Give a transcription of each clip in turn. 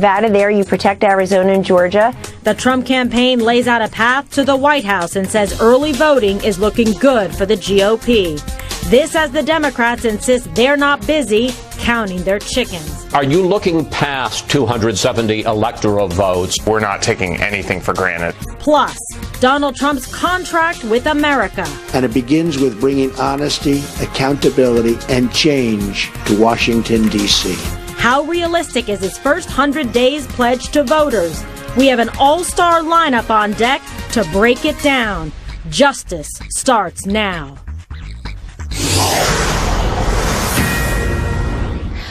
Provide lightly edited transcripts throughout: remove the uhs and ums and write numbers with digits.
Nevada, there you protect Arizona and Georgia. The Trump campaign lays out a path to the White House and says early voting is looking good for the GOP. This as the Democrats insist they're not busy counting their chickens. Are you looking past 270 electoral votes? We're not taking anything for granted. Plus, Donald Trump's contract with America. And it begins with bringing honesty, accountability, and change to Washington, D.C. How realistic is his first 100 days pledge to voters? We have an all-star lineup on deck to break it down. Justice starts now.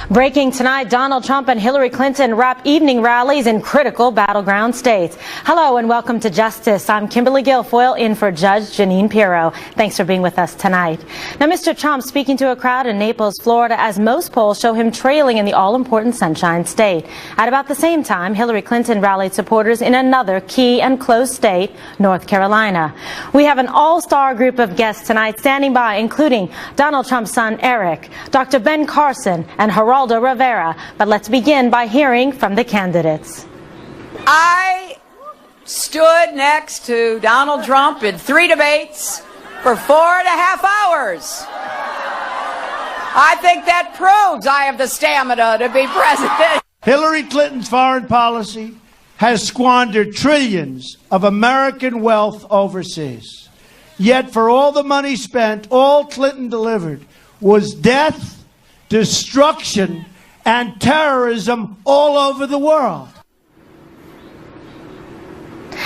Breaking tonight, Donald Trump and Hillary Clinton wrap evening rallies in critical battleground states. Hello and welcome to Justice. I'm Kimberly Guilfoyle in for Judge Jeanine Pirro. Thanks for being with us tonight. Now, Mr. Trump speaking to a crowd in Naples, Florida, as most polls show him trailing in the all-important Sunshine State. At about the same time, Hillary Clinton rallied supporters in another key and close state, North Carolina. We have an all-star group of guests tonight standing by, including Donald Trump's son, Eric, Dr. Ben Carson, and Geraldo Rivera. But let's begin by hearing from the candidates. I stood next to Donald Trump in 3 debates for 4.5 hours. I think that proves I have the stamina to be president. Hillary Clinton's foreign policy has squandered trillions of American wealth overseas. Yet for all the money spent, all Clinton delivered was death, destruction, and terrorism all over the world.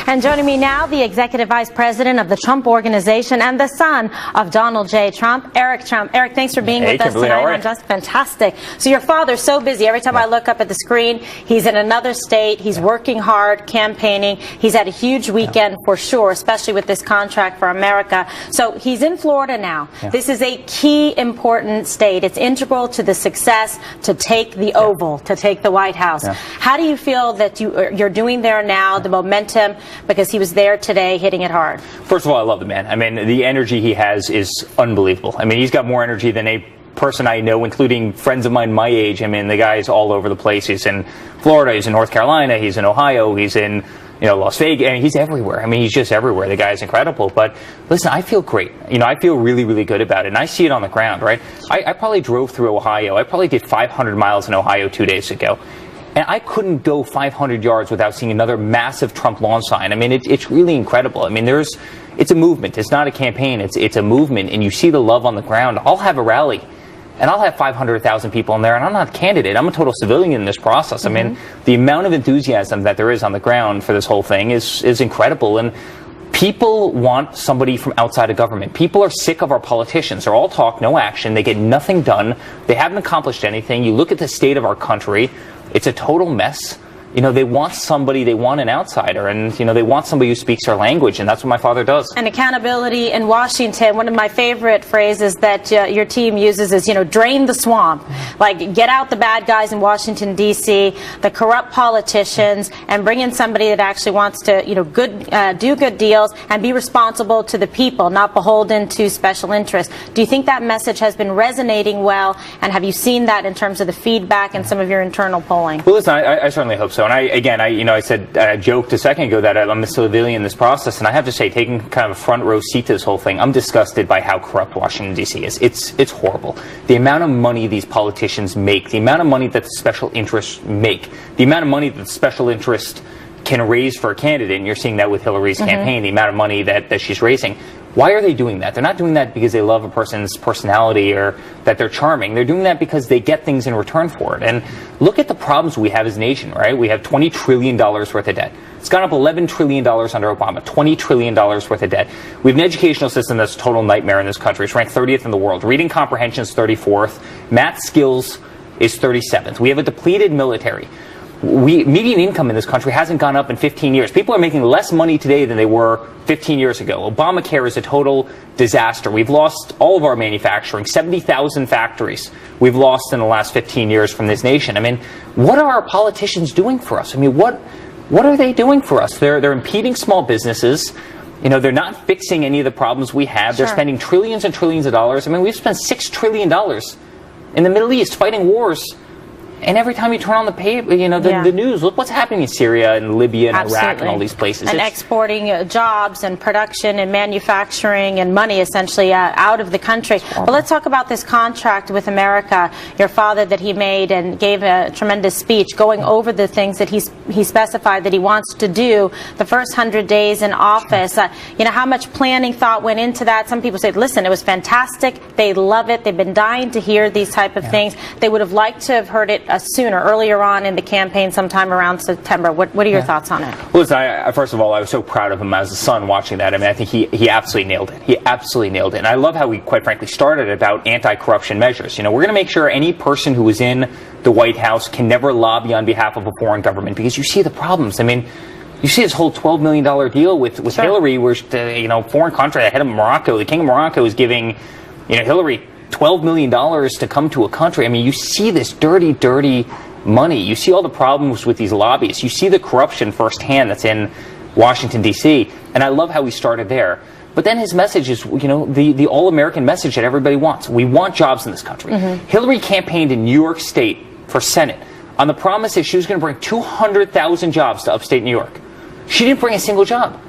And joining me now, the Executive Vice President of the Trump Organization and the son of Donald J. Trump, Eric Trump. Eric, thanks for being with us tonight. I'm just fantastic. So your father's so busy. Every time I look up at the screen, he's in another state. He's working hard, campaigning. He's had a huge weekend for sure, especially with this contract for America. So he's in Florida now. This is a key, important state. It's integral to the success to take the Oval, to take the White House. How do you feel that you're doing there now, the momentum? Because he was there today hitting it hard. First of all, I love the man. I mean, the energy he has is unbelievable. I mean, he's got more energy than a person I know, including friends of mine my age. I mean, the guy's all over the place. He's in Florida, he's in North Carolina, he's in Ohio, he's in Las Vegas, and he's everywhere. I mean, he's just everywhere. The guy's incredible. But listen, I feel great. I feel really, really good about it. And I see it on the ground, right? I probably drove through Ohio. I probably did 500 miles in Ohio 2 days ago. And I couldn't go 500 yards without seeing another massive Trump lawn sign. I mean, it's really incredible. I mean, it's a movement. It's not a campaign. It's a movement. And you see the love on the ground. I'll have a rally, and I'll have 500,000 people in there, and I'm not a candidate. I'm a total civilian in this process. I mean, the amount of enthusiasm that there is on the ground for this whole thing is incredible. And people want somebody from outside of government. People are sick of our politicians. They're all talk, no action. They get nothing done. They haven't accomplished anything. You look at the state of our country. It's a total mess. They want somebody, they want an outsider, and, they want somebody who speaks their language, and that's what my father does. And accountability in Washington, one of my favorite phrases that your team uses is, drain the swamp. Like, get out the bad guys in Washington, D.C., the corrupt politicians, and bring in somebody that actually wants to, do good deals and be responsible to the people, not beholden to special interests. Do you think that message has been resonating well, and have you seen that in terms of the feedback and some of your internal polling? Well, listen, I certainly hope so. And I joked a second ago that I'm a civilian in this process, and I have to say, taking kind of a front row seat to this whole thing, I'm disgusted by how corrupt Washington, D.C. is. It's horrible. The amount of money these politicians make, the amount of money that the special interests make, the amount of money that the special interest can raise for a candidate, and you're seeing that with Hillary's campaign, the amount of money that she's raising. Why are they doing that? They're not doing that because they love a person's personality or that they're charming. They're doing that because they get things in return for it. And look at the problems we have as a nation, right? We have $20 trillion worth of debt. It's gone up $11 trillion under Obama, $20 trillion worth of debt. We have an educational system that's a total nightmare in this country. It's ranked 30th in the world. Reading comprehension is 34th. Math skills is 37th. We have a depleted military. Median income in this country hasn't gone up in 15 years. People are making less money today than they were 15 years ago. Obamacare is a total disaster. We've lost all of our manufacturing, 70,000 factories we've lost in the last 15 years from this nation. I mean, what are our politicians doing for us? I mean, what are they doing for us? They're impeding small businesses. They're not fixing any of the problems we have. They're spending trillions and trillions of dollars. I mean, we've spent $6 trillion in the Middle East fighting wars And every time you turn on the paper, you know, the news, look what's happening in Syria and Libya and Iraq and all these places. And exporting jobs and production and manufacturing and money essentially out of the country. But let's talk about this contract with America, your father that he made and gave a tremendous speech going over the things that he specified that he wants to do the first 100 days in office. You know, how much planning, thought went into that? Some people say, listen, it was fantastic. They love it. They've been dying to hear these type of things. They would have liked to have heard it sooner, earlier on in the campaign, sometime around September. What are your thoughts on it? Well, listen, first of all, I was so proud of him as a son watching that. I mean, I think he absolutely nailed it. He absolutely nailed it. And I love how we, quite frankly, started about anti-corruption measures. You know, we're going to make sure any person who is in the White House can never lobby on behalf of a foreign government, because you see the problems. I mean, you see this whole $12 million deal with Hillary, where, you know, foreign country, the head of Morocco, the king of Morocco is giving, you know, Hillary $12 million to come to a country. I mean, you see this dirty, dirty money. You see all the problems with these lobbyists. You see the corruption firsthand that's in Washington, D.C. And I love how he started there. But then his message is, you know, the all-American message that everybody wants. We want jobs in this country. Hillary campaigned in New York State for Senate on the promise that she was going to bring 200,000 jobs to upstate New York. She didn't bring a single job.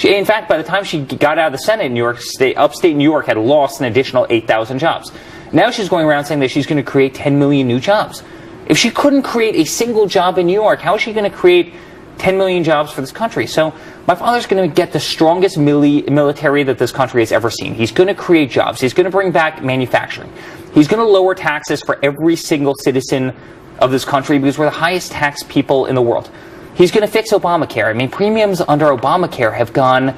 In fact, by the time she got out of the Senate in New York State, upstate New York had lost an additional 8,000 jobs. Now she's going around saying that she's going to create 10 million new jobs. If she couldn't create a single job in New York, how is she going to create 10 million jobs for this country? So my father's going to get the strongest military that this country has ever seen. He's going to create jobs. He's going to bring back manufacturing. He's going to lower taxes for every single citizen of this country, because we're the highest taxed people in the world. He's going to fix Obamacare. I mean, premiums under Obamacare have gone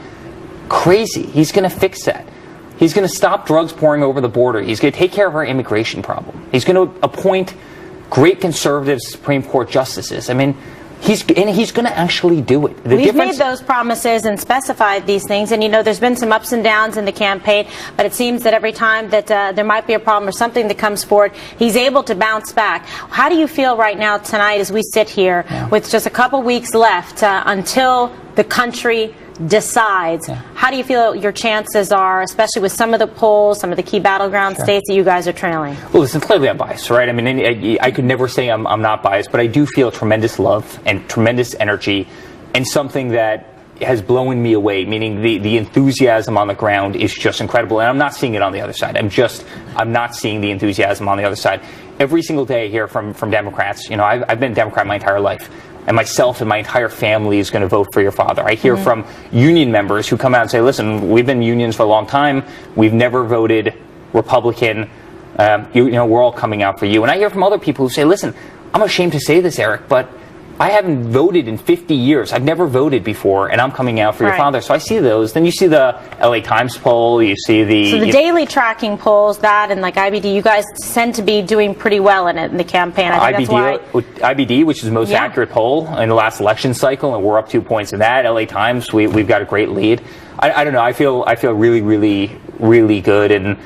crazy. He's going to fix that. He's going to stop drugs pouring over the border. He's going to take care of our immigration problem. He's going to appoint great conservative Supreme Court justices. I mean, he's going to actually do it. We've made those promises and specified these things, and you know, there's been some ups and downs in the campaign, but it seems that every time that there might be a problem or something that comes forward, he's able to bounce back. How do you feel right now tonight as we sit here with just a couple weeks left until the country decides? How do you feel your chances are, especially with some of the polls, some of the key battleground states that you guys are trailing? Well, listen, clearly I'm biased, right? I mean, I could never say I'm not biased, but I do feel tremendous love and tremendous energy, and something that has blown me away, meaning the enthusiasm on the ground is just incredible. And I'm not seeing it on the other side. I'm not seeing the enthusiasm on the other side. Every single day I hear from Democrats. You know, I've been a Democrat my entire life, and myself and my entire family is going to vote for your father. I hear from union members who come out and say, listen, we've been unions for a long time. We've never voted Republican. You know, we're all coming out for you. And I hear from other people who say, listen, I'm ashamed to say this, Eric, but I haven't voted in 50 years. I've never voted before, and I'm coming out for your father. So I see those. Then you see the LA Times poll. You see the... So the daily tracking polls, that and like IBD, you guys tend to be doing pretty well in it in the campaign. I think IBD, which is the most accurate poll in the last election cycle, and we're up 2 points in that. LA Times, we've got a great lead. I don't know. I feel really, really, really good. And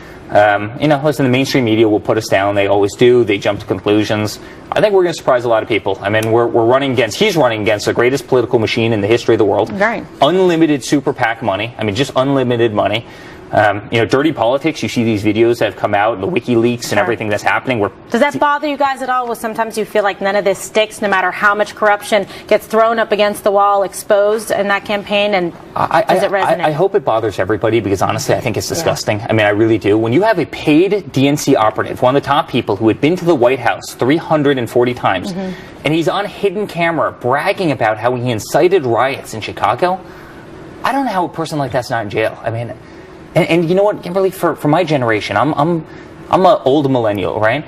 you know, listen, the mainstream media will put us down. They always do. They jump to conclusions. I think we're going to surprise a lot of people. I mean, he's running against the greatest political machine in the history of the world. Right. Unlimited super PAC money. I mean, just unlimited money. You know, dirty politics. You see these videos that have come out, the WikiLeaks and everything that's happening. Does that bother you guys at all? Well, sometimes you feel like none of this sticks, no matter how much corruption gets thrown up against the wall, exposed in that campaign, and does it resonate? I hope it bothers everybody, because honestly, I think it's disgusting. I mean, I really do. When you have a paid DNC operative, one of the top people who had been to the White House 340 times, and he's on hidden camera bragging about how he incited riots in Chicago, I don't know how a person like that's not in jail. I mean... And you know what, Kimberly, for my generation, I'm an old millennial, right?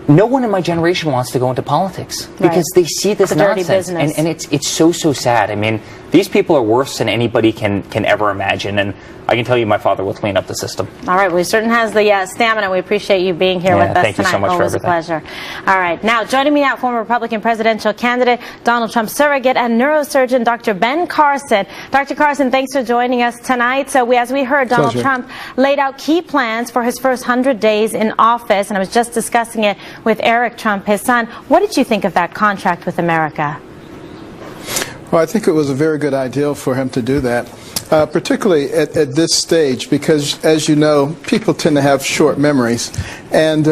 No one in my generation wants to go into politics because they see this nonsense, and it's so sad. I mean, these people are worse than anybody can ever imagine, and I can tell you my father will clean up the system. All right, well, he certainly has the stamina. We appreciate you being here with us tonight. Thank you so much for everything. Always a pleasure. All right, now joining me now, former Republican presidential candidate, Donald Trump surrogate, and neurosurgeon Dr. Ben Carson. Dr. Carson, thanks for joining us tonight. So as we heard, Donald Trump laid out key plans for his first 100 days in office, and I was just discussing it with Eric Trump, his son. What did you think of that contract with America? Well, I think it was a very good idea for him to do that, particularly at this stage, because, as you know, people tend to have short memories. And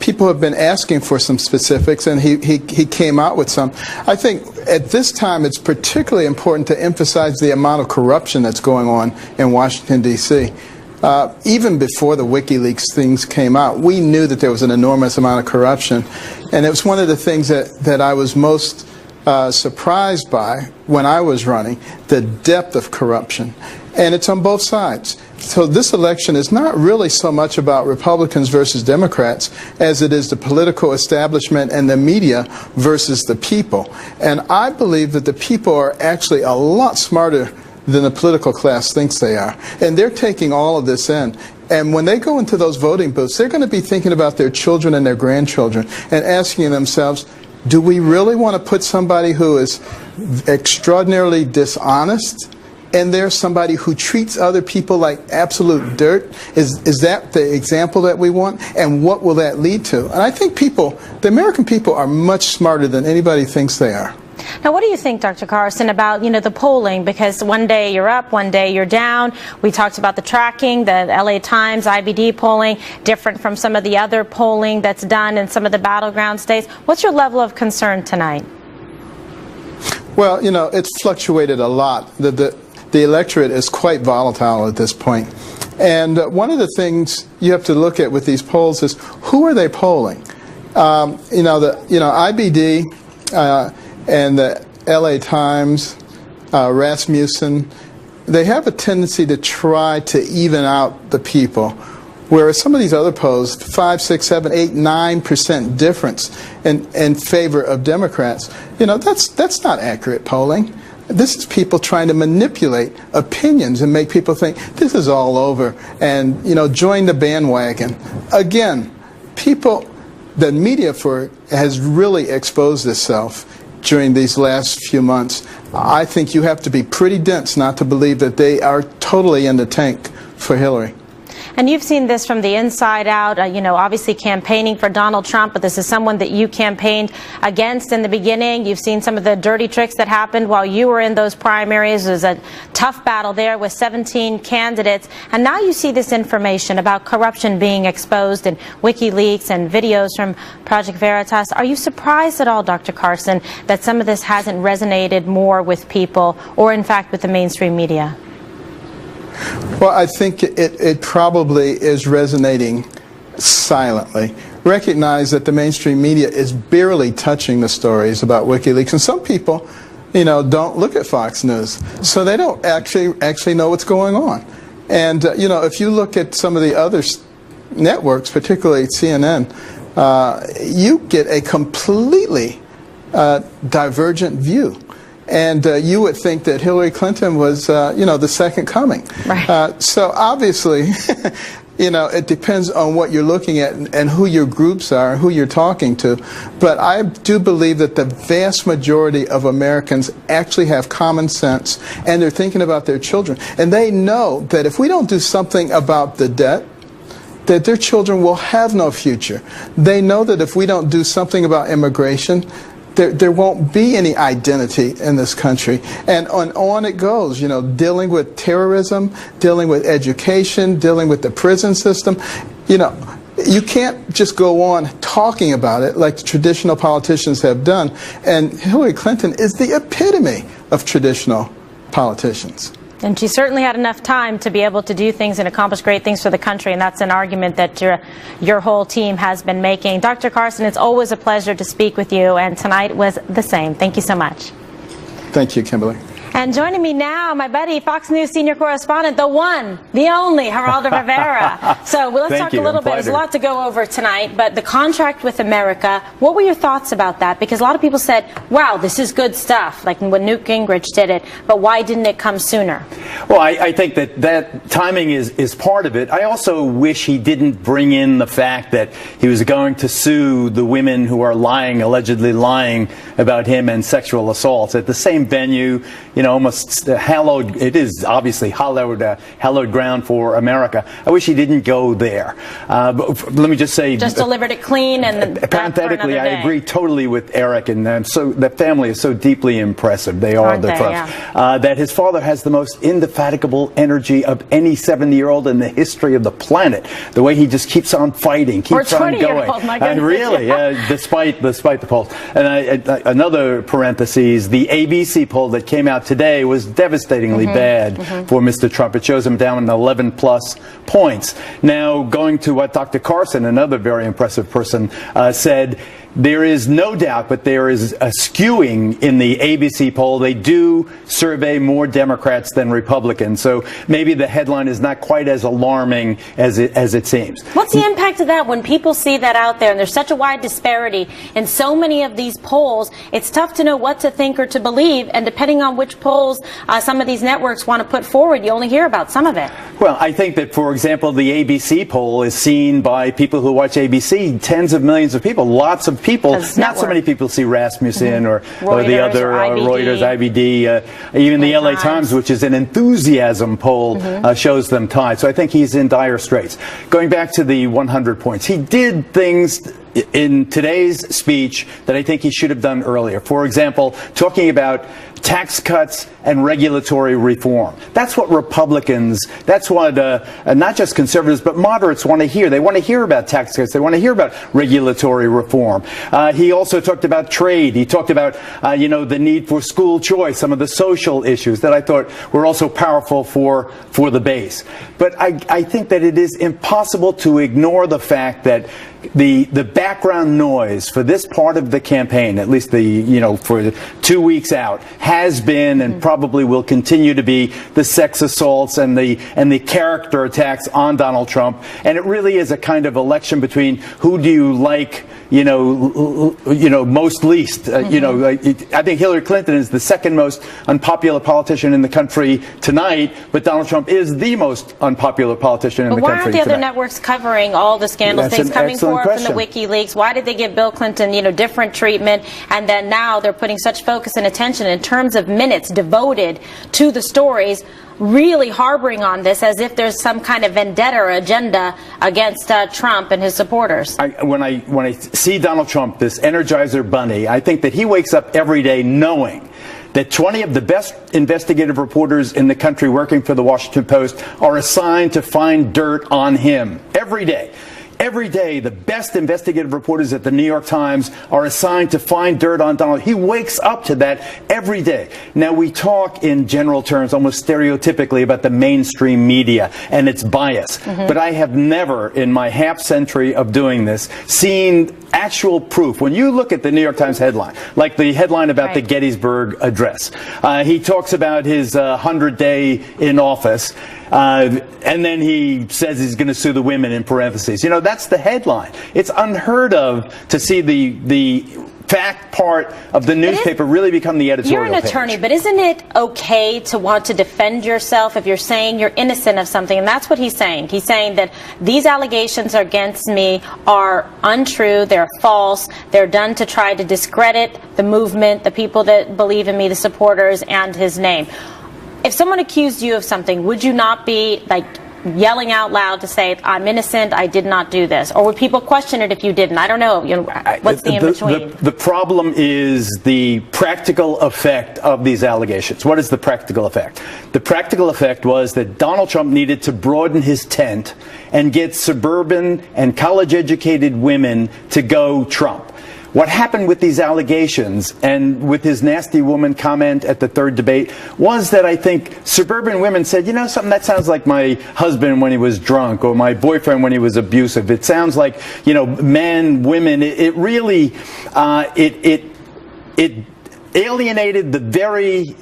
people have been asking for some specifics, and he came out with some. I think at this time it's particularly important to emphasize the amount of corruption that's going on in Washington, D.C. Even before the WikiLeaks things came out, we knew that there was an enormous amount of corruption. And it was one of the things that I was most surprised by when I was running, the depth of corruption. And it's on both sides. So this election is not really so much about Republicans versus Democrats as it is the political establishment and the media versus the people. And I believe that the people are actually a lot smarter than the political class thinks they are. And they're taking all of this in. And when they go into those voting booths, they're going to be thinking about their children and their grandchildren and asking themselves, do we really want to put somebody who is extraordinarily dishonest and there's somebody who treats other people like absolute dirt? Is that the example that we want? And what will that lead to? And I think the American people are much smarter than anybody thinks they are. Now, what do you think, Dr. Carson, about, the polling? Because one day you're up, one day you're down. We talked about the tracking, the LA Times, IBD polling, different from some of the other polling that's done in some of the battleground states. What's your level of concern tonight? Well, it's fluctuated a lot. The electorate is quite volatile at this point. And one of the things you have to look at with these polls is who are they polling? IBD and the LA Times, Rasmussen, they have a tendency to try to even out the people. Whereas some of these other polls, 5, 6, 7, 8, 9% difference in favor of Democrats, that's not accurate polling. This is people trying to manipulate opinions and make people think this is all over and, join the bandwagon. Again, the media has really exposed itself during these last few months. I think you have to be pretty dense not to believe that they are totally in the tank for Hillary. And you've seen this from the inside out, obviously campaigning for Donald Trump, but this is someone that you campaigned against in the beginning. You've seen some of the dirty tricks that happened while you were in those primaries. It was a tough battle there with 17 candidates. And now you see this information about corruption being exposed in WikiLeaks and videos from Project Veritas. Are you surprised at all, Dr. Carson, that some of this hasn't resonated more with people or, in fact, with the mainstream media? Well, I think it probably is resonating silently. Recognize that the mainstream media is barely touching the stories about WikiLeaks, and some people, don't look at Fox News, so they don't actually know what's going on. And if you look at some of the other networks, particularly CNN, you get a completely divergent view. And you would think that Hillary Clinton was, the second coming. Right. So obviously, it depends on what you're looking at and who your groups are and who you're talking to. But I do believe that the vast majority of Americans actually have common sense, and they're thinking about their children. And they know that if we don't do something about the debt, that their children will have no future. They know that if we don't do something about immigration, there won't be any identity in this country. And on it goes, dealing with terrorism, dealing with education, dealing with the prison system. You can't just go on talking about it like the traditional politicians have done. And Hillary Clinton is the epitome of traditional politicians. And she certainly had enough time to be able to do things and accomplish great things for the country, and that's an argument that your whole team has been making. Dr. Carson, it's always a pleasure to speak with you, and tonight was the same. Thank you so much. Thank you, Kimberly. And joining me now, my buddy, Fox News senior correspondent, the one, the only, Geraldo Rivera. So let's talk a little bit. There's a lot to go over tonight, but the contract with America, what were your thoughts about that? Because a lot of people said, wow, this is good stuff, like when Newt Gingrich did it, but why didn't it come sooner? Well, I think that timing is part of it. I also wish he didn't bring in the fact that he was going to sue the women who are allegedly lying about him and sexual assaults at the same venue. almost hallowed. It is obviously hallowed ground for America. I wish he didn't go there. But let me just say, just delivered it clean. And parenthetically, I agree totally with Eric, and so that family is so deeply impressive. They are the trust. That his father has the most indefatigable energy of any 70-year-old in the history of the planet. The way he just keeps on fighting, keeps on going. Really, despite the polls. And another parenthesis, the ABC poll that came out today was devastatingly bad for Mr. Trump. It shows him down 11+ points. Now, going to what Dr. Carson, another very impressive person, said, there is no doubt, but there is a skewing in the ABC poll. They do survey more Democrats than Republicans, so maybe the headline is not quite as alarming as it seems. What's the impact of that when people see that out there, and there's such a wide disparity in so many of these polls? It's tough to know what to think or to believe, and depending on which polls some of these networks want to put forward, you only hear about some of it. Well, I think that, for example, the ABC poll is seen by people who watch ABC, tens of millions of people, lots of people. Not so many people see Rasmussen or the other Reuters, IBD, even the LA Times, which is an enthusiasm poll, shows them tied. So I think he's in dire straits. Going back to the 100 points, he did things in today's speech that I think he should have done earlier. For example, talking about tax cuts and regulatory reform. That's what Republicans, that's what not just conservatives, but moderates want to hear. They want to hear about tax cuts. They want to hear about regulatory reform. He also talked about trade. He talked about, the need for school choice, some of the social issues that I thought were also powerful for the base. But I think that it is impossible to ignore the fact that the background noise for this part of the campaign, at least for 2 weeks out, has been and probably will continue to be the sex assaults and the character attacks on Donald Trump. And it really is a kind of election between who do you like, most least. I think Hillary Clinton is the second most unpopular politician in the country tonight, but Donald Trump is the most unpopular politician in the country tonight. Why aren't the other networks covering all the scandals, things coming forth from the WikiLeaks? Why did they give Bill Clinton, different treatment? And then now they're putting such focus and attention in terms of minutes devoted to the stories, really harboring on this as if there's some kind of vendetta or agenda against Trump and his supporters. When I see Donald Trump, this Energizer Bunny, I think that he wakes up every day knowing that 20 of the best investigative reporters in the country working for the Washington Post are assigned to find dirt on him every day. Every day, the best investigative reporters at the New York Times are assigned to find dirt on Donald. He wakes up to that every day. Now, we talk in general terms, almost stereotypically, about the mainstream media and its bias. But I have never, in my half century of doing this, seen actual proof. When you look at the New York Times headline, like the headline about the Gettysburg Address, he talks about his 100-day in office, and then he says he's going to sue the women in parentheses. That's the headline. It's unheard of to see the fact part of the newspaper really become the editorial page. You're an attorney, but isn't it okay to want to defend yourself if you're saying you're innocent of something? And that's what he's saying. He's saying that these allegations against me are untrue, they're false, they're done to try to discredit the movement, the people that believe in me, the supporters, and his name. If someone accused you of something, would you not be yelling out loud to say, I'm innocent, I did not do this? Or would people question it if you didn't? I don't know. What's the in-between? The problem is the practical effect of these allegations. What is the practical effect? The practical effect was that Donald Trump needed to broaden his tent and get suburban and college-educated women to go Trump. What happened with these allegations and with his nasty woman comment at the third debate was that I think suburban women said, something that sounds like my husband when he was drunk or my boyfriend when he was abusive. It sounds like, men, women. It really, it alienated the very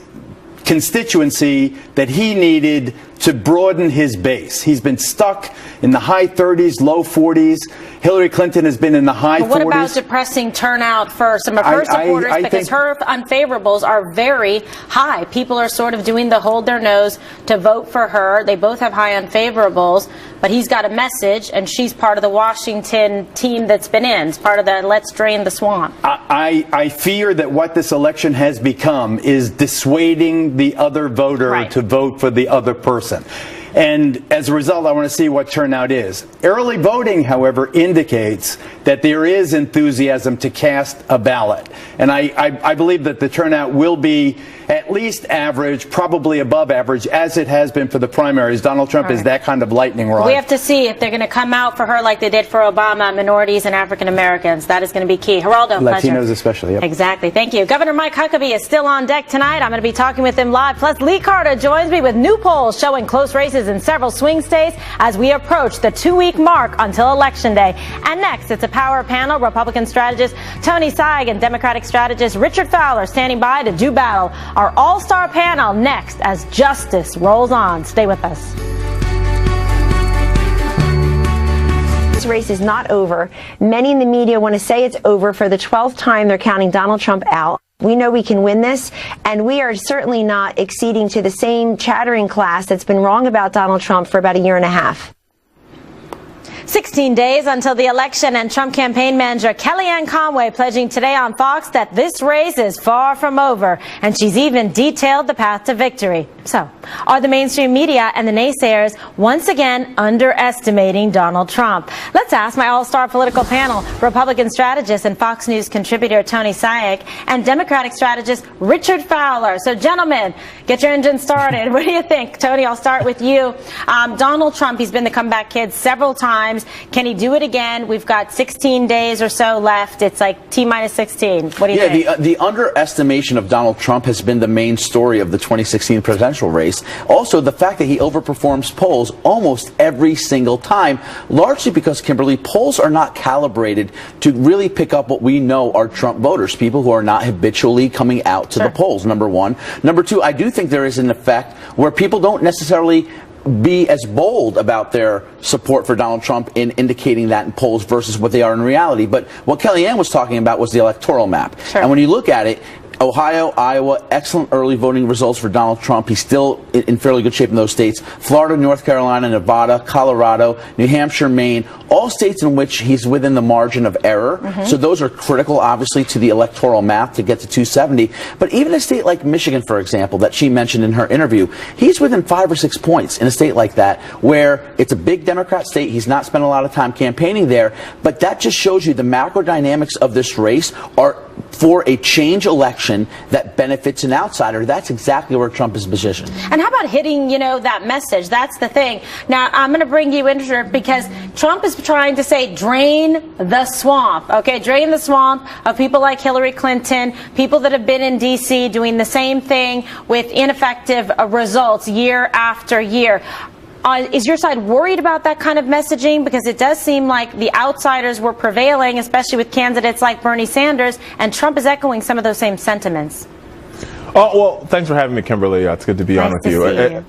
constituency that he needed to broaden his base. He's been stuck in the high 30s, low 40s. Hillary Clinton has been in the high 40s. What about depressing turnout for some of her supporters? Because her unfavorables are very high. People are sort of doing the hold their nose to vote for her. They both have high unfavorables, but he's got a message, and she's part of the Washington team that's been in. It's part of the let's drain the swamp. I fear that what this election has become is dissuading the other voter to vote for the other person. And as a result, I want to see what turnout is. Early voting, however, indicates that there is enthusiasm to cast a ballot. And I believe that the turnout will be at least average, probably above average, as it has been for the primaries. Donald Trump is that kind of lightning rod. We have to see if they're going to come out for her like they did for Obama, minorities and African Americans. That is going to be key. Geraldo, Latinos pleasure. especially. Yep. Exactly. Thank you. Governor Mike Huckabee is still on deck tonight. I'm going to be talking with him live. Plus, Lee Carter joins me with new polls showing close races in several swing states as we approach the 2-week mark until Election Day. And next, it's a power panel. Republican strategist Tony Saig and Democratic strategist Richard Fowler standing by to do battle. Our all-star panel next as justice rolls on. Stay with us. This race is not over. Many in the media want to say it's over. For the 12th time, they're counting Donald Trump out. We know we can win this, and we are certainly not acceding to the same chattering class that's been wrong about Donald Trump for about a year and a half. 16 days until the election, and Trump campaign manager Kellyanne Conway pledging today on Fox that this race is far from over, and she's even detailed the path to victory. So, are the mainstream media and the naysayers once again underestimating Donald Trump? Let's ask my all-star political panel, Republican strategist and Fox News contributor Tony Saig and Democratic strategist Richard Fowler. So, gentlemen, get your engine started. What do you think? Tony, I'll start with you. Donald Trump, he's been the comeback kid several times. Can he do it again? We've got 16 days or so left. It's like T-minus 16. What do you think? Yeah, the underestimation of Donald Trump has been the main story of the 2016 presidential race. Also, the fact that he overperforms polls almost every single time, largely because, Kimberly, polls are not calibrated to really pick up what we know are Trump voters, people who are not habitually coming out to the polls, number one. Number two, I do think there is an effect where people don't necessarily be as bold about their support for Donald Trump in indicating that in polls versus what they are in reality. But what Kellyanne was talking about was the electoral map. And when you look at it, Ohio, Iowa, excellent early voting results for Donald Trump. He's still in fairly good shape in those states. Florida, North Carolina, Nevada, Colorado, New Hampshire, Maine, all states in which he's within the margin of error. So those are critical, obviously, to the electoral map to get to 270. But even a state like Michigan, for example, that she mentioned in her interview, he's within 5 or 6 points in a state like that where it's a big Democrat state. He's not spent a lot of time campaigning there. But that just shows you the macro dynamics of this race are for a change election that benefits an outsider. That's exactly where Trump is positioned. And how about hitting, that message? That's the thing. Now, I'm going to bring you into it because Trump is trying to say, drain the swamp. Okay, drain the swamp of people like Hillary Clinton, people that have been in D.C. doing the same thing with ineffective results year after year. Is your side worried about that kind of messaging? Because it does seem like the outsiders were prevailing, especially with candidates like Bernie Sanders, and Trump is echoing some of those same sentiments. Oh, well, thanks for having me, Kimberly. It's good to be on with you.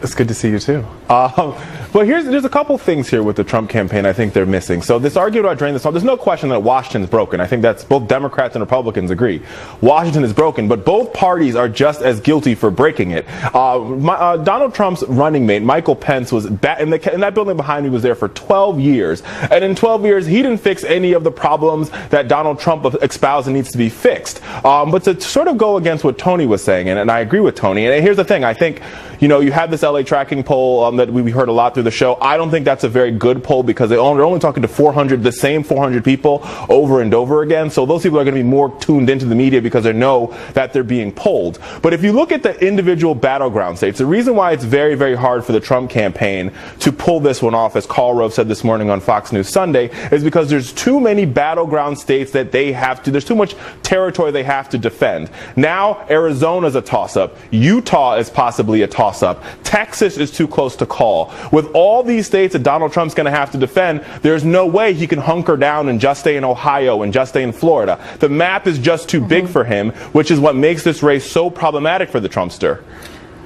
It's good to see you, too. But there's a couple things here with the Trump campaign I think they're missing. So this argument about draining the swamp, there's no question that Washington's broken. I think that's both Democrats and Republicans agree. Washington is broken, but both parties are just as guilty for breaking it. Donald Trump's running mate, Michael Pence, was in that building behind me, was there for 12 years. And in 12 years, he didn't fix any of the problems that Donald Trump espoused and needs to be fixed. But to sort of go against what Tony was saying, and I agree with Tony, and here's the thing, I think, you have this LA tracking poll that we heard a lot through the show. I don't think that's a very good poll because they're only talking to the same 400 people over and over again. So those people are going to be more tuned into the media because they know that they're being polled. But if you look at the individual battleground states, the reason why it's very, very hard for the Trump campaign to pull this one off, as Karl Rove said this morning on Fox News Sunday, is because there's too many battleground states that there's too much territory they have to defend. Now, Arizona's a toss-up. Utah is possibly a toss-up. Texas is too close to call. With all these states that Donald Trump's going to have to defend, there's no way he can hunker down and just stay in Ohio and just stay in Florida. The map is just too big for him, which is what makes this race so problematic for the Trumpster.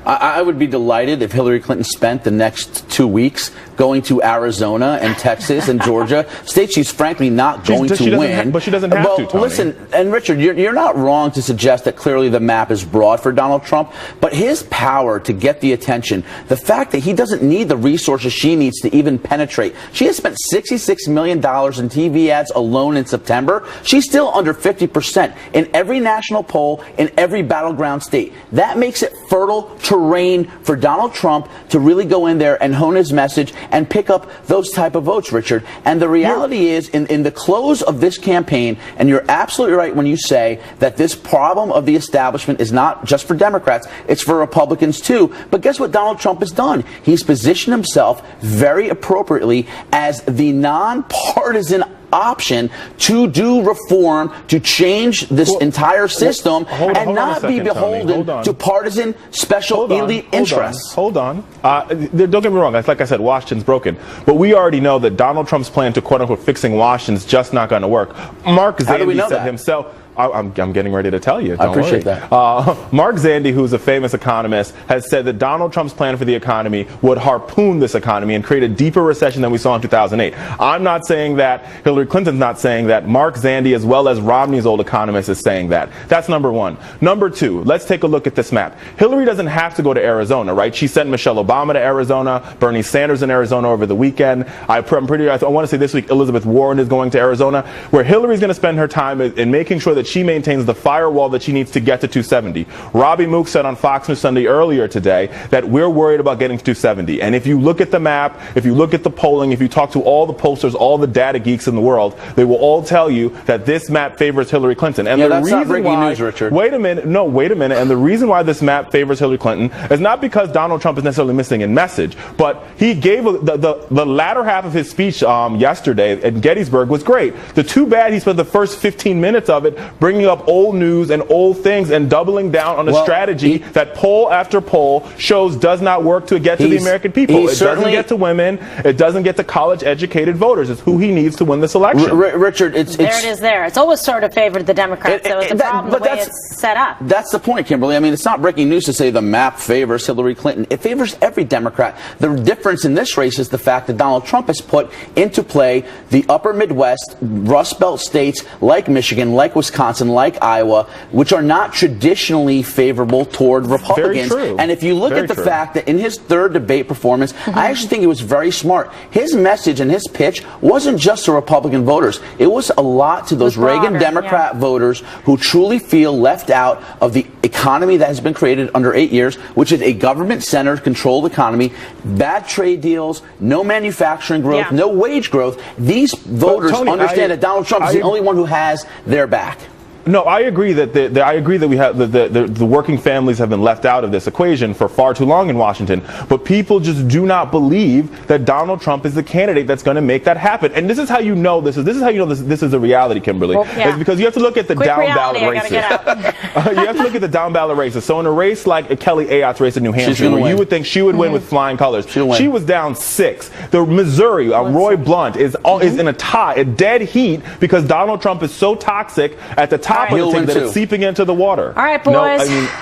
I would be delighted if Hillary Clinton spent the next 2 weeks going to Arizona and Texas and Georgia, states she's frankly not going to win. But she doesn't have to, Tony. Listen, and Richard, you're not wrong to suggest that clearly the map is broad for Donald Trump, but his power to get the attention, the fact that he doesn't need the resources she needs to even penetrate. She has spent $66 million in TV ads alone in September. She's still under 50% in every national poll, in every battleground state. That makes it fertile terrain for Donald Trump to really go in there and hone his message and pick up those type of votes, Richard. And the reality is, in the close of this campaign, and you're absolutely right when you say that this problem of the establishment is not just for Democrats, it's for Republicans too. But guess what Donald Trump has done? He's positioned himself very appropriately as the nonpartisan option to do reform, to change this entire system, and not be beholden to partisan special elite interests. Hold on. Don't get me wrong. Like I said, Washington's broken. But we already know that Donald Trump's plan to quote-unquote fixing Washington's just not going to work. Mark Zandi said himself... I'm getting ready to tell you. I appreciate that. Mark Zandi, who's a famous economist, has said that Donald Trump's plan for the economy would harpoon this economy and create a deeper recession than we saw in 2008. I'm not saying that. Hillary Clinton's not saying that. Mark Zandi, as well as Romney's old economist, is saying that. That's number one. Number two, let's take a look at this map. Hillary doesn't have to go to Arizona, right? She sent Michelle Obama to Arizona, Bernie Sanders in Arizona over the weekend. I want to say this week Elizabeth Warren is going to Arizona, where Hillary's going to spend her time in making sure that she maintains the firewall that she needs to get to 270. Robbie Mook said on Fox News Sunday earlier today that we're worried about getting to 270. And if you look at the map, if you look at the polling, if you talk to all the pollsters, all the data geeks in the world, they will all tell you that this map favors Hillary Clinton. And that's not breaking news, Richard. Wait a minute. And the reason why this map favors Hillary Clinton is not because Donald Trump is necessarily missing in message, but he gave the latter half of his speech yesterday at Gettysburg was great. The too bad he spent the first 15 minutes of it bringing up old news and old things and doubling down on a strategy that poll after poll shows does not work to get to the American people. It doesn't get to women. It doesn't get to college-educated voters. It's who he needs to win this election. Richard, it's there. It's always sort of favored the Democrats, so it's a problem the way it's set up. That's the point, Kimberly. I mean, it's not breaking news to say the map favors Hillary Clinton. It favors every Democrat. The difference in this race is the fact that Donald Trump has put into play the upper Midwest, Rust Belt states like Michigan, like Wisconsin, like Iowa, which are not traditionally favorable toward Republicans. Very true. And if you look at the fact that in his third debate performance, I actually think he was very smart. His message and his pitch wasn't just to Republican voters. It was a lot to those Reagan Democrat voters who truly feel left out of the economy that has been created under 8 years, which is a government-centered, controlled economy, bad trade deals, no manufacturing growth, no wage growth. These voters understand that Donald Trump is the only one who has their back. No, I agree that we have the working families have been left out of this equation for far too long in Washington. But people just do not believe that Donald Trump is the candidate that's going to make that happen. And this is how you know this is a reality, Kimberly. Well, It's because you have to look at the down ballot races. You have to look at the down ballot races. So in a race like Kelly Ayotte's race in New Hampshire, where you would think she would win with flying colors, she was down 6. The Missouri, Roy Blunt is in a dead heat because Donald Trump is so toxic at the top. That it's seeping into the water. All right, boys.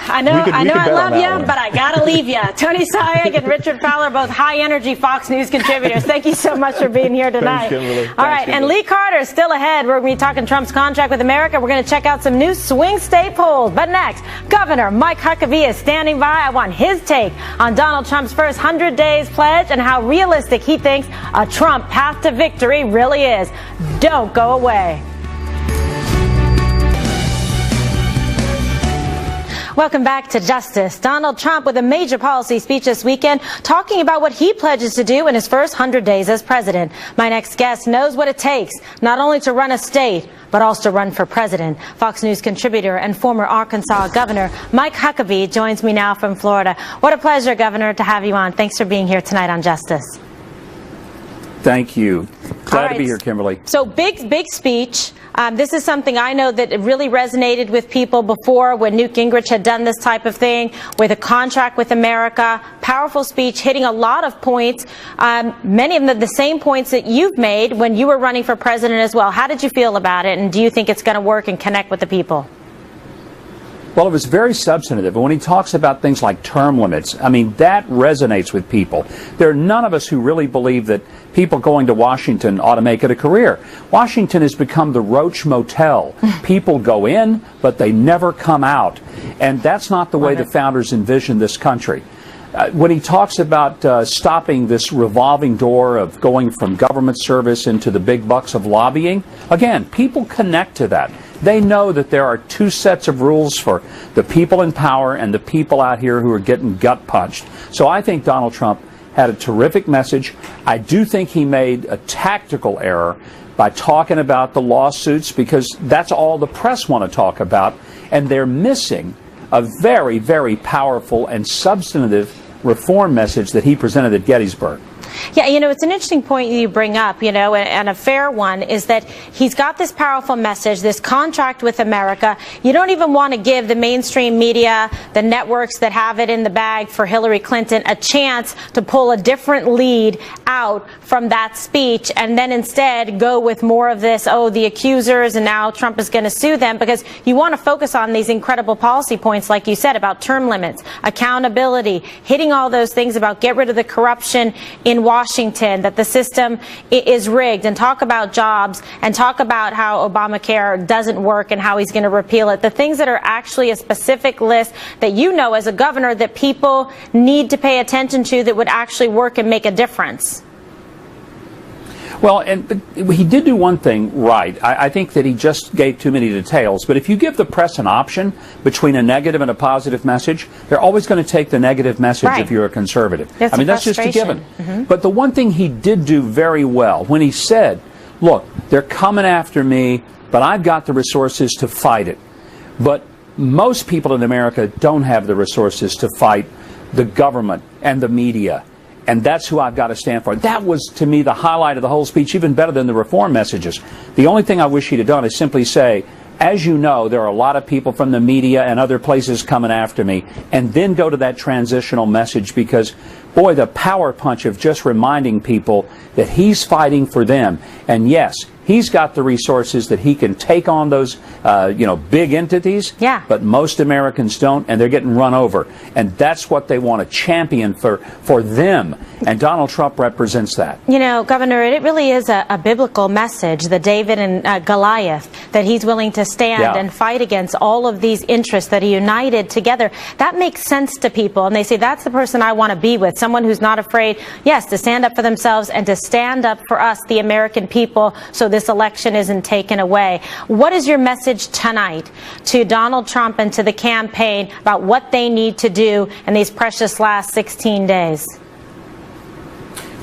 I know I love you, but I gotta leave you. Tony Sayegh and Richard Fowler, both high-energy Fox News contributors. Thank you so much for being here tonight. Thanks, Kimberly. All right, and Lee Carter is still ahead. We're going to be talking Trump's contract with America. We're going to check out some new swing state polls. But next, Governor Mike Huckabee is standing by. I want his take on Donald Trump's first 100 days pledge and how realistic he thinks a Trump path to victory really is. Don't go away. Welcome back to Justice. Donald Trump with a major policy speech this weekend talking about what he pledges to do in his first 100 days as president. My next guest knows what it takes not only to run a state, but also to run for president. Fox News contributor and former Arkansas governor Mike Huckabee joins me now from Florida. What a pleasure, Governor, to have you on. Thanks for being here tonight on Justice. Thank you. Glad to be here, Kimberly. So big speech. This is something I know that really resonated with people before when Newt Gingrich had done this type of thing with a contract with America. Powerful speech, hitting a lot of points, many of them the same points that you've made when you were running for president as well. How did you feel about it, and do you think it's going to work and connect with the people? Well, it was very substantive. And when he talks about things like term limits, I mean, that resonates with people. There are none of us who really believe that people going to Washington ought to make it a career. Washington has become the Roach Motel. People go in, but they never come out. And that's not the way the founders envisioned this country. When he talks about stopping this revolving door of going from government service into the big bucks of lobbying, again, people connect to that. They know that there are two sets of rules for the people in power and the people out here who are getting gut punched. So I think Donald Trump had a terrific message. I do think he made a tactical error by talking about the lawsuits, because that's all the press want to talk about, and they're missing a very, very powerful and substantive reform message that he presented at Gettysburg. Yeah, you know, it's an interesting point you bring up, you know, and a fair one, is that he's got this powerful message, this contract with America. You don't even want to give the mainstream media, the networks that have it in the bag for Hillary Clinton, a chance to pull a different lead out from that speech, and then instead go with more of this, oh, the accusers, and now Trump is going to sue them, because you want to focus on these incredible policy points, like you said, about term limits, accountability, hitting all those things about get rid of the corruption in Washington, that the system is rigged, and talk about jobs, and talk about how Obamacare doesn't work and how he's going to repeal it. The things that are actually a specific list that you know as a governor that people need to pay attention to, that would actually work and make a difference. Well, and he did do one thing right. I think that he just gave too many details. But if you give the press an option between a negative and a positive message, they're always going to take the negative message if you're a conservative. That's that's just a given. But the one thing he did do very well, when he said, look, they're coming after me, but I've got the resources to fight it. But most people in America don't have the resources to fight the government and the media. And that's who I've got to stand for. That was, to me, the highlight of the whole speech, even better than the reform messages. The only thing I wish he'd have done is simply say, as you know, there are a lot of people from the media and other places coming after me, and then go to that transitional message, because, boy, the power punch of just reminding people that he's fighting for them. And yes, he's got the resources that he can take on those, big entities. Yeah. But most Americans don't, and they're getting run over. And that's what they want to champion for them. And Donald Trump represents that. You know, Governor, it really is a biblical message, the David and Goliath, that he's willing to stand and fight against all of these interests that he united together. That makes sense to people. And they say, that's the person I want to be with, someone who's not afraid, yes, to stand up for themselves and to stand up for us, the American people, so this election isn't taken away. What is your message tonight to Donald Trump and to the campaign about what they need to do in these precious last 16 days?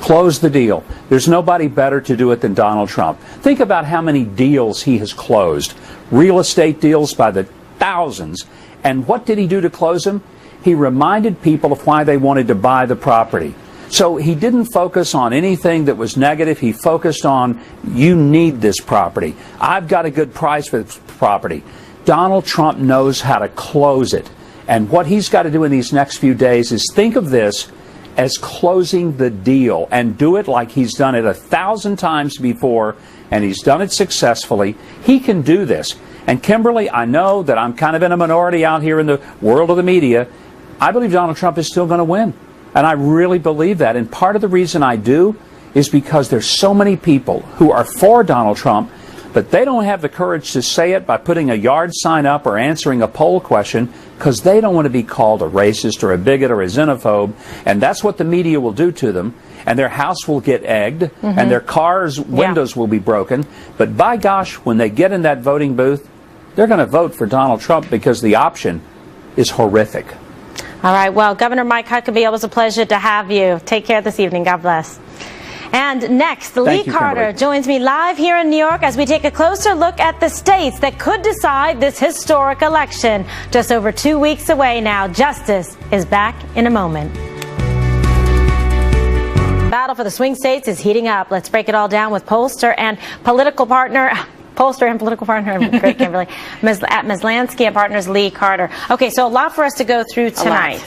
Close the deal. There's nobody better to do it than Donald Trump. Think about how many deals he has closed. Real estate deals by the thousands. And what did he do to close them? He reminded people of why they wanted to buy the property. So he didn't focus on anything that was negative. He focused on, you need this property. I've got a good price for this property. Donald Trump knows how to close it. And what he's got to do in these next few days is think of this as closing the deal, and do it like he's done it 1,000 times before, and he's done it successfully. He can do this. And Kimberly, I know that I'm kind of in a minority out here in the world of the media. I believe Donald Trump is still going to win. And I really believe that. And part of the reason I do is because there's so many people who are for Donald Trump, but they don't have the courage to say it by putting a yard sign up or answering a poll question, because they don't want to be called a racist or a bigot or a xenophobe. And that's what the media will do to them. And their house will get egged, and their car's windows will be broken. But by gosh, when they get in that voting booth, they're going to vote for Donald Trump, because the option is horrific. All right. Well, Governor Mike Huckabee, it was a pleasure to have you. Take care this evening. God bless. And next, Lee Carter joins me live here in New York as we take a closer look at the states that could decide this historic election. Just over 2 weeks away now. Justice is back in a moment. Battle for the swing states is heating up. Let's break it all down with pollster and political partner. Great, Kimberly, at Maslansky and Partners, Lee Carter. Okay, so a lot for us to go through tonight.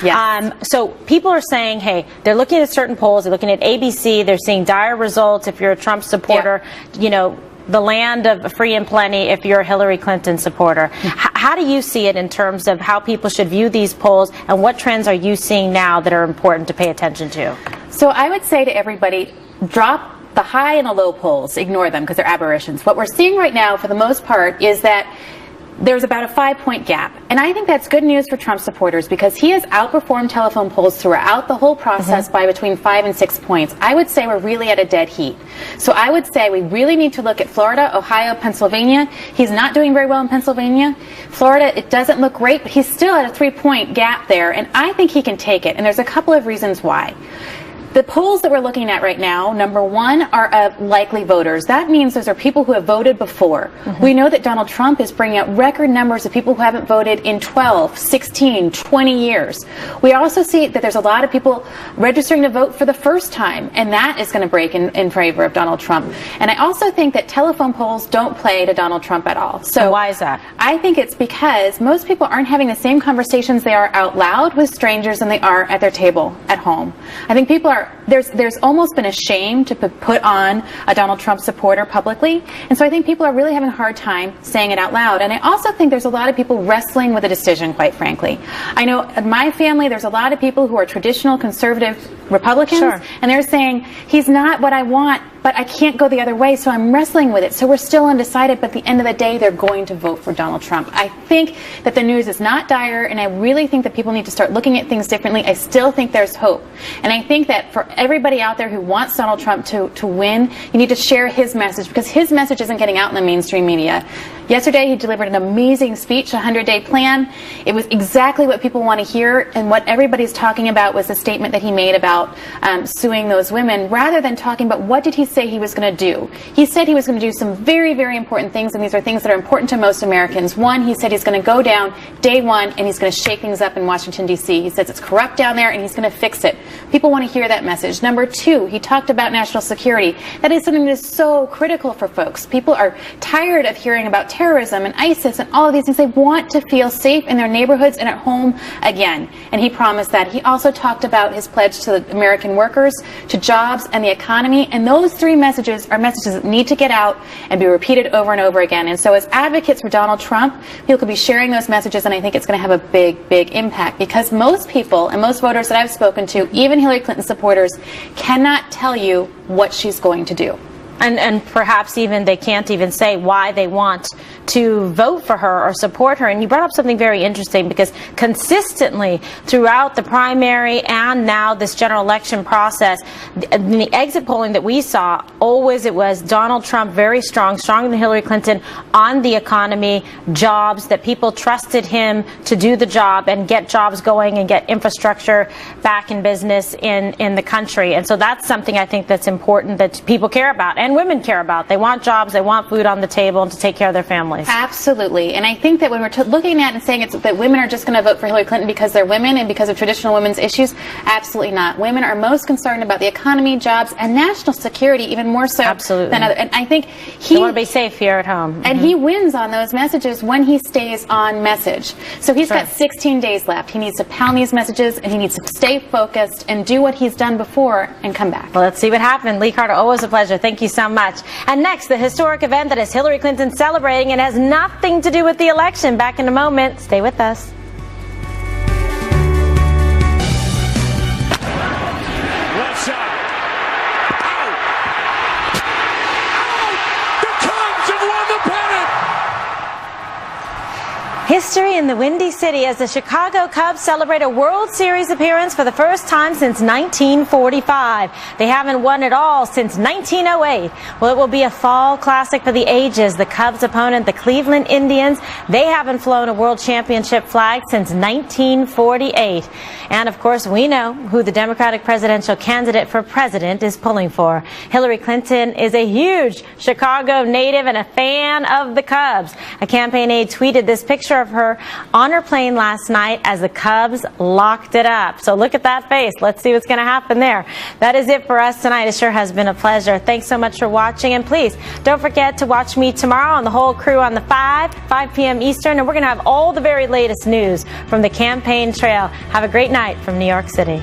Yes. So people are saying, hey, they're looking at certain polls, they're looking at ABC, they're seeing dire results if you're a Trump supporter. You know, the land of free and plenty if you're a Hillary Clinton supporter. How do you see it in terms of how people should view these polls, and what trends are you seeing now that are important to pay attention to? So I would say to everybody, drop the high and the low polls, ignore them because they're aberrations. What we're seeing right now, for the most part, is that there's about a 5-point gap. And I think that's good news for Trump supporters because he has outperformed telephone polls throughout the whole process by between 5 and 6 points. I would say we're really at a dead heat. So I would say we really need to look at Florida, Ohio, Pennsylvania. He's not doing very well in Pennsylvania. Florida, it doesn't look great, but he's still at a 3-point gap there. And I think he can take it. And there's a couple of reasons why. The polls that we're looking at right now, number one, are of likely voters. That means those are people who have voted before. We know that Donald Trump is bringing out record numbers of people who haven't voted in 12, 16, 20 years. We also see that there's a lot of people registering to vote for the first time, and that is going to break in favor of Donald Trump. And I also think that telephone polls don't play to Donald Trump at all. So why is that? I think it's because most people aren't having the same conversations they are out loud with strangers than they are at their table at home. I think people are there's almost been a shame to put on a Donald Trump supporter publicly, and so I think people are really having a hard time saying it out loud. And I also think there's a lot of people wrestling with a decision, quite frankly. I know in my family there's a lot of people who are traditional conservative Republicans, and they're saying he's not what I want, but I can't go the other way, so I'm wrestling with it. So we're still undecided, but at the end of the day, they're going to vote for Donald Trump. I think that the news is not dire, and I really think that people need to start looking at things differently. I still think there's hope. And I think that for everybody out there who wants Donald Trump to win, you need to share his message, because his message isn't getting out in the mainstream media. Yesterday, he delivered an amazing speech, a 100-day plan. It was exactly what people want to hear, and what everybody's talking about was the statement that he made about suing those women, rather than talking about what did he say he was going to do. He said he was going to do some very, very important things, and these are things that are important to most Americans. One, he said he's going to go down day one, and he's going to shake things up in Washington, D.C. He says it's corrupt down there, and he's going to fix it. People want to hear that message. Number two, he talked about national security. That is something that is so critical for folks. People are tired of hearing about terrorism and ISIS and all of these things. They want to feel safe in their neighborhoods and at home again. And he promised that. He also talked about his pledge to the American workers, to jobs and the economy. And those three messages are messages that need to get out and be repeated over and over again. And so as advocates for Donald Trump, people could be sharing those messages, and I think it's going to have a big, big impact, because most people and most voters that I've spoken to, even Hillary Clinton supporters, cannot tell you what she's going to do. And perhaps even they can't even say why they want to vote for her or support her. And you brought up something very interesting, because consistently throughout the primary and now this general election process, the exit polling that we saw, always it was Donald Trump very strong, stronger than Hillary Clinton on the economy, jobs, that people trusted him to do the job and get jobs going and get infrastructure back in business in the country. And so that's something I think that's important that people care about. And women care about. They want jobs, they want food on the table, and to take care of their families. Absolutely. And I think that when we're looking at and saying that women are just going to vote for Hillary Clinton because they're women and because of traditional women's issues, absolutely not. Women are most concerned about the economy, jobs, and national security, even more so than other. And I think they want to be safe here at home. And he wins on those messages when he stays on message. So he's got 16 days left. He needs to pound these messages, and he needs to stay focused and do what he's done before and come back. Well, let's see what happens. Lee Carter, always a pleasure. Thank you so much. And next, the historic event that is Hillary Clinton celebrating and has nothing to do with the election. Back in a moment. Stay with us. Left side. Out! The Cubs have won the pennant! History in the Windy City as the Chicago Cubs celebrate a World Series appearance for the first time since 1945. They haven't won it all since 1908. Well, it will be a fall classic for the ages. The Cubs' opponent, the Cleveland Indians, they haven't flown a World Championship flag since 1948. And, of course, we know who the Democratic presidential candidate for president is pulling for. Hillary Clinton is a huge Chicago native and a fan of the Cubs. A campaign aide tweeted this picture of her on her plane last night as the Cubs locked it up. So look at that face. Let's see what's going to happen there. That is it for us tonight. It sure has been a pleasure. Thanks so much for watching. And please don't forget to watch me tomorrow and the whole crew on the 5 p.m. Eastern. And we're going to have all the very latest news from the campaign trail. Have a great night from New York City.